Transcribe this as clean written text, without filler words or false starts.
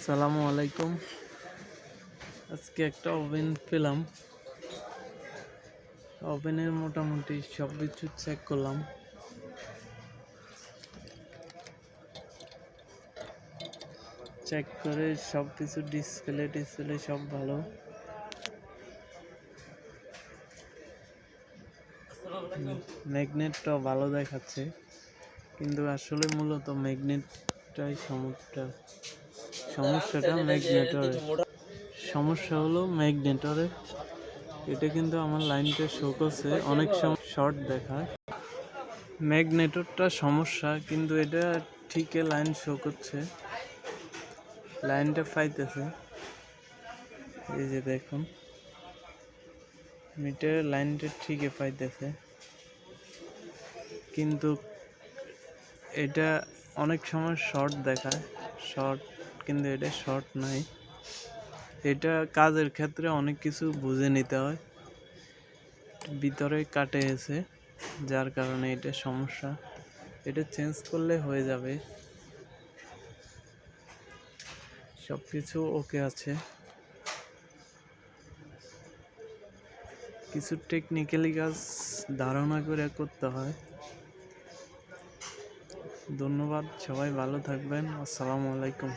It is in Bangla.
আসসালামু আলাইকুম। আজকে একটা ওভেন পেলাম। ওভেনের মোটামুটি সব কিছু চেক করলাম। চেক করে সব কিছু ডিসপ্লে সব ভালো। ম্যাগনেটটাও ভালো দেখাচ্ছে, কিন্তু আসলে মূলত ম্যাগনেটটাই সমস্যাটা ম্যাগনেটরের। সমস্যা হলো ম্যাগনেটরে। এটা কিন্তু আমার লাইনটা শো করছে, অনেক সময় শর্ট দেখায়। ম্যাগনেটরটা সমস্যা, কিন্তু এটা ঠিকই লাইন শো করছে, লাইনটা পাইতেছে। এই যে দেখুন, মিটারের লাইনটা ঠিকই পাইতেছে, কিন্তু এটা অনেক সময় শর্ট দেখায়। কিন্তু এটা শর্ট নাই। এটা কাজের ক্ষেত্রে অনেক কিছু বুঝে নিতে হয়। ভিতরে কাটে গেছে, যার কারণে এটা সমস্যা। এটা চেঞ্জ করলে হয়ে যাবে। সব কিছু ওকে আছে। কিছু টেকনিক্যালি কাজ ধারণা করে করতে হয়। ধন্যবাদ, সবাই ভালো থাকবেন। আসসালামু আলাইকুম।